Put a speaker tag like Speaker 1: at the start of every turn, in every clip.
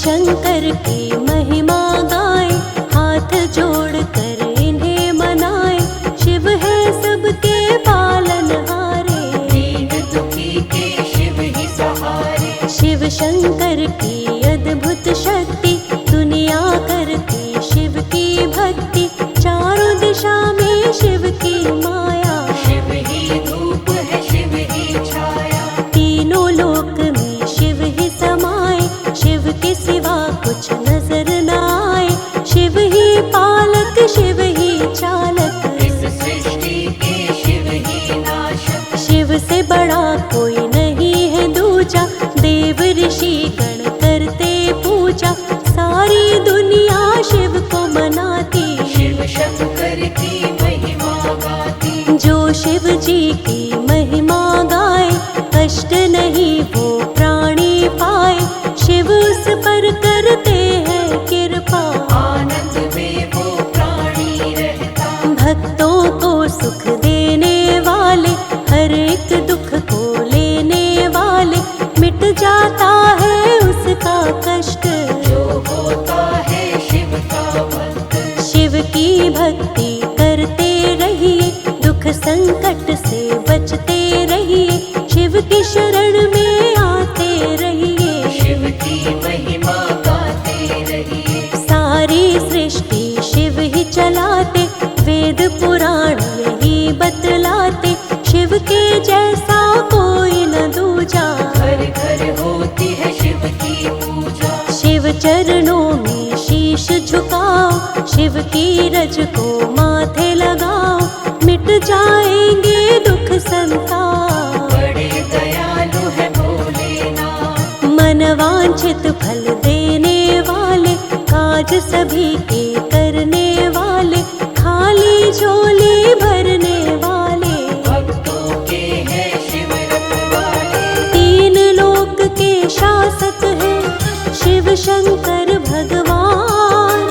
Speaker 1: शंकर की महिमा गाए, हाथ जोड़ कर इन्हें मनाए। शिव है सबके पालनहारे,
Speaker 2: दीन दुखी के शिव ही सहारे।
Speaker 1: शिव शंकर की अद्भुत शक्ति, दुनिया करती शिव की भक्ति। चारों दिशा में शिव की माया,
Speaker 2: शिव ही धूप है शिव ही छाया।
Speaker 1: तीनों लोक में शिव ही समाए, शिव के सिवा कुछ नजर न आए। शिव ही पालक शिव ही चालक,
Speaker 2: इस सृष्टि के शिव ही नाशक।
Speaker 1: शिव से बड़ा कोई नहीं है दूजा, देव ऋषि गण करते पूजा। सारी दुनिया शिव को मनाती,
Speaker 2: शिव शंकर की महिमा गाती।
Speaker 1: जो शिव जी की महिमा गाए, कष्ट नहीं वो प्राणी पाए। शिव उस पर करते हैं कृपा,
Speaker 2: आनंद में वो प्राणी रहता।
Speaker 1: भक्तों को सुख देने वाले, हर एक दुख को लेने वाले। मिट जाता है उसका कष्ट,
Speaker 2: जो होता है शिव का भक्त।
Speaker 1: शिव की भक्ति करते रहिए, दुख संकट से बचते रहिए। शिव की शरण में आते रहिए,
Speaker 2: शिव की महिमा गाते रहिए।
Speaker 1: सारी सृष्टि शिव ही चलाते, वेद पुराण यही बतलाते। शिव के जैसा कोई न दूजा,
Speaker 2: घर घर होती है शिव की पूजा।
Speaker 1: शिव चरणों में शीश झुकाओ, शिव की रज को माथे लगाओ। मिट जाएंगे दुख संताप,
Speaker 2: बड़े दयालु है भोलेनाथ।
Speaker 1: मनवांछित फल देने वाले, काज सभी के करने वाले। खाली झोली भरने वाले,
Speaker 2: भक्तों के हैं शिव रखवाले।
Speaker 1: तीन लोक के शासक हैं शिव शंकर भगवान।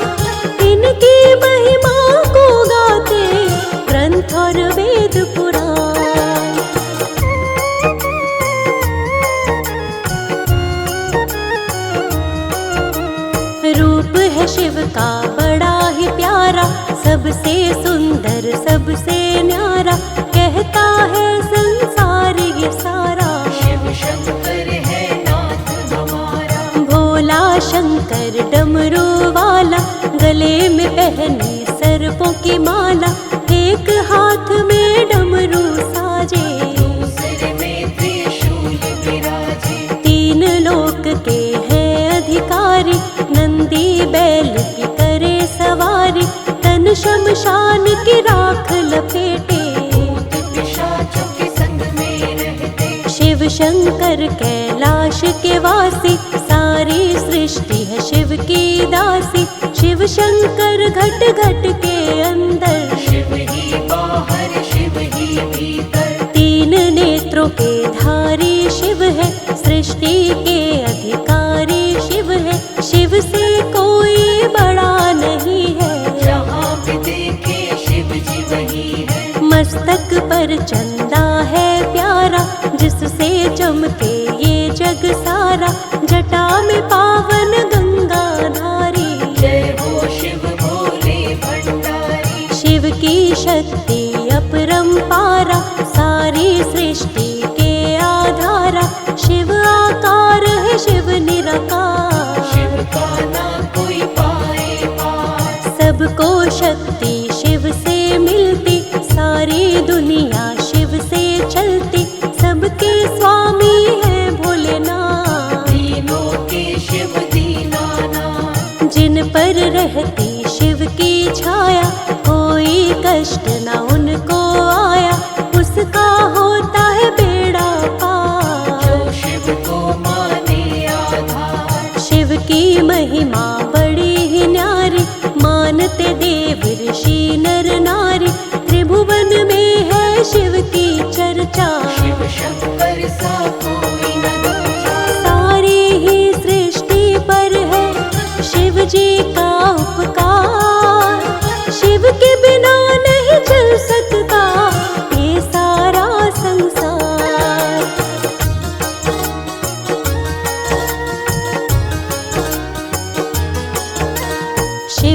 Speaker 1: इनकी महिमा को गाते ग्रंथ और वेद पुराण। रूप है शिव का बड़ा ही प्यारा, सबसे सुंदर सबसे न्यारा। कहता है संसार ये सारा,
Speaker 2: शिव शंकर है नाथ हमारा।
Speaker 1: भोला शंकर डमरू वाला, गले में पहने सर्पों की माला। एक हाथ में डमरू साजे,
Speaker 2: दूसरे में त्रिशूल विराजे।
Speaker 1: तीन लोक के हैं अधिकारी, नंदी बैल की करे सवारी। तन शमशान की राख लपेटे,
Speaker 2: भूत पिशाचों के संग में रहते।
Speaker 1: शिव शंकर कैलाश के वासी, सारी सृष्टि है शिव की दासी। शिव शंकर घट घट के अंदर,
Speaker 2: शिव ही बाहर शिव ही भीतर।
Speaker 1: तीन नेत्रों के धारी शिव है, सृष्टि के अधिकारी शिव है। शिव से कोई बड़ा नहीं है,
Speaker 2: जहाँ भी देखे शिव जी वही है।
Speaker 1: मस्तक पर चंदा है प्यारा, जिससे चमके ये जग सारा। जटा में पावन गंगा धारी,
Speaker 2: जय हो शिव भोले भंडारी।
Speaker 1: शिव की शक्ति अपरंपारा, सारी सृष्टि के आधारा। शिव आकार है शिव निराकार,
Speaker 2: शिव का ना कोई पाए पार।
Speaker 1: सबको शक्ति शिव से मिलती, सारी दुनिया शिव से चलती। सबके स्वामी है भोलेनाथ,
Speaker 2: तीनों के शिव दीनानाथ।
Speaker 1: जिन पर रहती शिव की छाया। कोई कष्ट न उनको आया, उसका होता है बेड़ा पार।
Speaker 2: जो शिव को माने आधार।
Speaker 1: शिव की महिमा बड़ी ही न्यारी, मानते देव ऋषि नर नारी। त्रिभुवन में है शिव की चर्चा,
Speaker 2: शिव शंकर सा कोई न दूजा।
Speaker 1: सारी ही सृष्टि पर है शिव जी का उपकार। शिव के बिना नहीं चल सकता ये सारा संसार।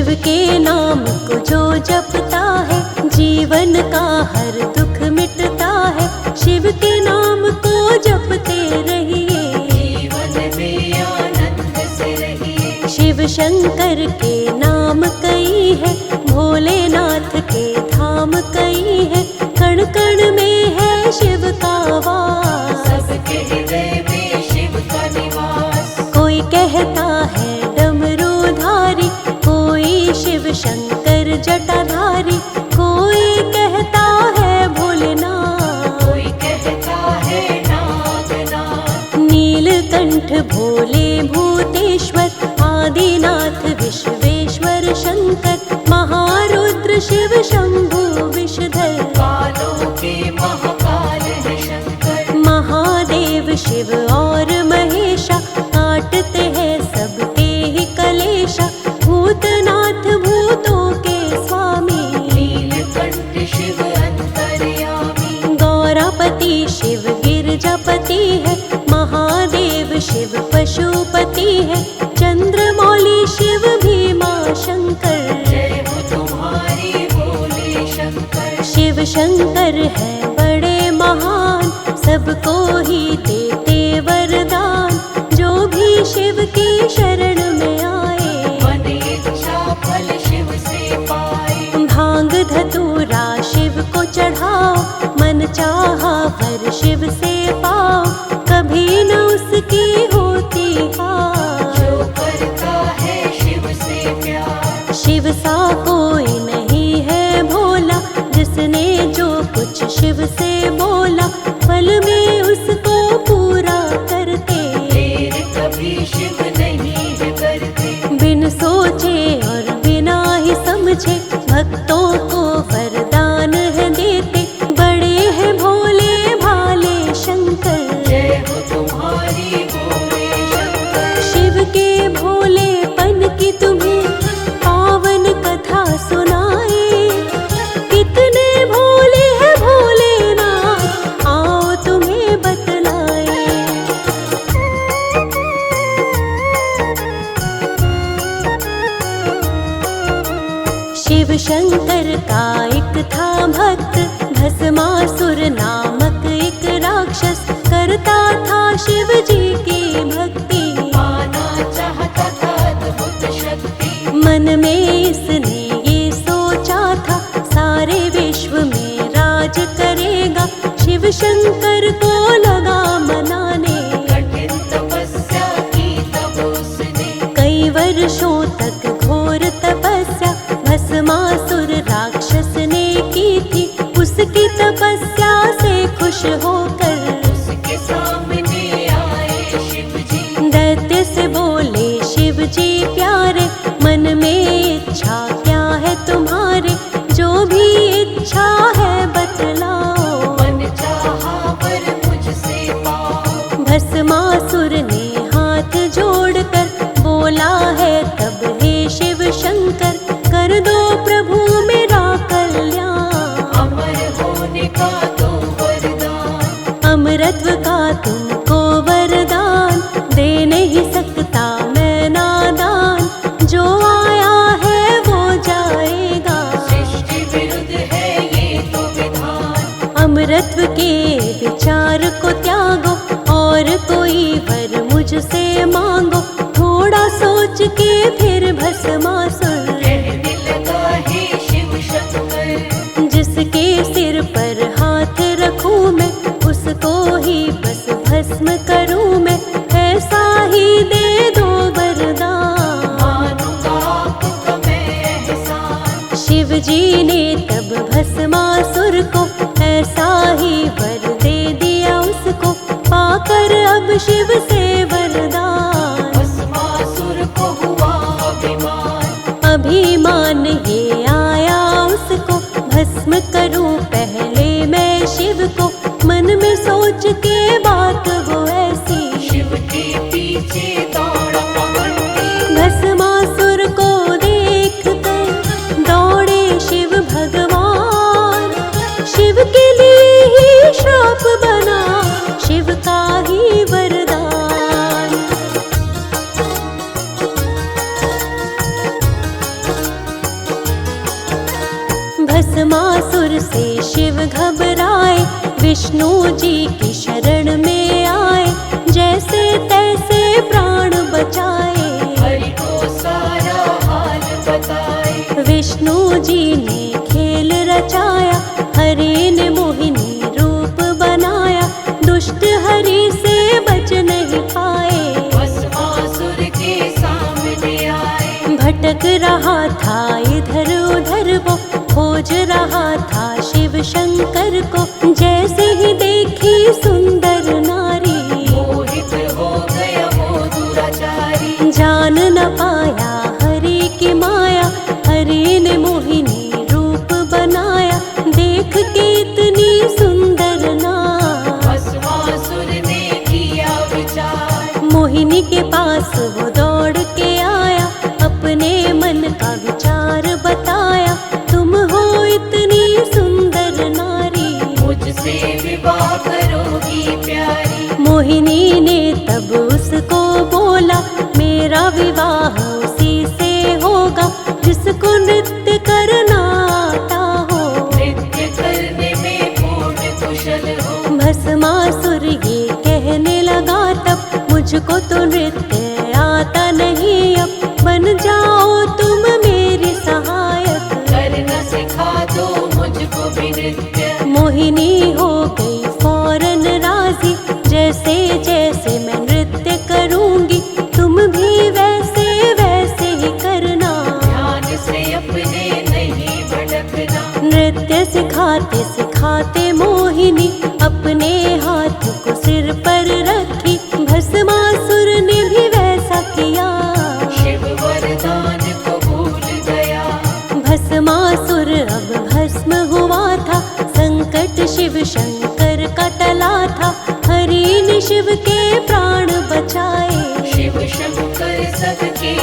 Speaker 1: शिव के नाम को जो जपता है जीवन का हर दुख मिटता है। शिव के नाम को जपते रहिए,
Speaker 2: जीवन में आनंद से रहिए।
Speaker 1: शिव शंकर के नाम कई है, भोलेनाथ के धाम कई है। कण कण में है शिव का वास,
Speaker 2: सबके हृदय में शिव का निवास।
Speaker 1: कोई कहता है डमरूधारी, कोई शिव शंकर जटाधारी, कोई कहता है भोलेनाथ,
Speaker 2: कोई कहता है नागनाथ।
Speaker 1: नीलकंठ भोले भूतेश्वर, आदिनाथ विश्वेश्वर शंकर, महारुद्र शिव शंभु विषधर,
Speaker 2: कालों के महाकाल है शंकर।
Speaker 1: महादेव शिव और महेशा, काटते हैं सबके ही कलेशा। भूतनाथ भूतों के स्वामी,
Speaker 2: नीलकंठ शिव अंतर्यामी।
Speaker 1: गौरापति शिव गिरजापति है, महादेव शिव पशुपति है। चंद्रमौली शिव भीमा शंकर,
Speaker 2: जय हो तुम्हारी भोले शंकर।
Speaker 1: शिव शंकर है बड़े महान, सबको ही देते वरदान। जो भी शिव की शरण में आए,
Speaker 2: मन इच्छा फल शिव से पाए।
Speaker 1: भांग धतूरा शिव को चढ़ाओ, मन चाहा वर शिव से पाओ। कभी न उसकी होती हार,
Speaker 2: जो करता है शिव से प्यार।
Speaker 1: शिव सा कोई नहीं है भोला, जिसने जो कुछ शिव से बोला पल में उसको पूरा करते।
Speaker 2: देर कभी शिव नहीं है करते।
Speaker 1: बिन सोचे और बिना ही समझे भक्तों को वरदान है देते। बड़े हैं भोले भाले शंकर,
Speaker 2: जय हो तुम्हारी भोले शंकर।
Speaker 1: शिव के भोलेपन की तुम्हें पावन कथा सुनाए। कितने भोले हैं भोलेनाथ, आओ तुम्हें बतलाए। शिव शंकर का एक था भक्त, भस्मासुर नामक एक राक्षस, करता था शिव जी की भक्ति।
Speaker 2: पाना चाहता था अद्भुत शक्ति।
Speaker 1: मन में इसने ये सोचा था, सारे विश्व में राज करेगा। शिव शंकर को लगा मनाने,
Speaker 2: कठिन तपस्या की तब उसने।
Speaker 1: कई वर्षों तक घोर तपस्या भस्मासुर राक्षस ने की थी। उसकी तपस्या से खुश होकर
Speaker 2: उसके सामने आए शिव जी।
Speaker 1: दैत्य से बोले शिव जी प्यारे, मन में इच्छा क्या है तुम्हारे। जो भी इच्छा है बतलाओ,
Speaker 2: मन चाहा वर मुझसे पाओ।
Speaker 1: भस्मासुर ने हाथ जोड़कर बोला है तब हे शिव शंकर, कर दो प्रभु मेरा कल्याण।
Speaker 2: अमर होने का दो वरदान।
Speaker 1: अमरत्व का तुमको वरदान, दे नहीं सकता मैं नादान। जो आया है वो जाएगा,
Speaker 2: सृष्टि विरुद्ध है ये तो विधान।
Speaker 1: अमरत्व के विचार को त्यागो, और कोई वर मुझसे मांगो। थोड़ा सोच के फिर भस्मासुर
Speaker 2: कहने लगा हे शिव शंकर।
Speaker 1: जिसके सिर पर हाथ रखूं मैं, उसको ही बस भस्म करूं मैं। ऐसा ही दे दो वरदान,
Speaker 2: मानूंगा आपका मैं एहसान।
Speaker 1: शिव जी ने तब भस्मासुर को ऐसा ही वर दे दिया उसको। पाकर अब शिव से वरदान,
Speaker 2: भस्मासुर को हुआ अभिमान।
Speaker 1: अभिमान ये आया उसको। भस्म करूं पहले मैं शिव को, मन में सोच के बात वो ऐसी।
Speaker 2: शिव के पीछे दौड़ा पकड़ती।
Speaker 1: भस्मासुर को देख कर दौड़े शिव भगवान। शिव के लिए ही श्राप बना, शिव का ही वरदान। भस्मासुर से शिव घबराए, विष्णु जी की शरण में आए, जैसे तैसे प्राण बचाए।
Speaker 2: हरि को सारा हाल बताए,
Speaker 1: विष्णु जी ने खेल रचाया, हरि ने मोहिनी रूप बनाया, दुष्ट हरि से बच नहीं पाए।
Speaker 2: भस्मासुर के सामने आए,
Speaker 1: भटक रहा था इधर उधर वो, खोज रहा था शिव शंकर को, जैसे ही देखी सुंदर नारी,
Speaker 2: मोहित हो गया वो दुराचारी।
Speaker 1: जान न पाया हरि की माया, हरि ने मोहिनी रूप बनाया, देख के इतनी सुंदर नार।
Speaker 2: भस्मासुर ने किया विचार,
Speaker 1: मोहिनी के पास वो दौड़ के आया, अपने मन का विचार बताया, तुम हो इतनी सुंदर नारी,
Speaker 2: मुझसे विवाह करोगी प्यारी।
Speaker 1: मोहिनी ने तब उसको बोला, मेरा विवाह उसी से होगा, जिसको नृत्य करना आता हो,
Speaker 2: नृत्य करने में पूर्ण कुशल हो।
Speaker 1: भस्मासुर ये कहने लगा तब, मुझको तो नृत्य आता नहीं, अब बन जाओ तुम मेरी सहायक,
Speaker 2: करना सिखा दो मुझको भी नृत्य।
Speaker 1: मोहिनी हो गई फौरन राजी, जैसे जैसे मैं नृत्य करूंगी, तुम भी वैसे वैसे ही करना,
Speaker 2: ध्यान से अपने नहीं भटकना।
Speaker 1: नृत्य सिखाते सिखाते मोहिनी अपने हाथ को सिर पर रखी, भस्मासुर ने भी वैसा किया,
Speaker 2: शिव वरदान को भूल गया।
Speaker 1: भस्मासुर अब भस्म हुआ था, संकट शिव शंकर का टला था, हरि ने शिव के प्राण बचाए।
Speaker 2: शिव शंकर सबके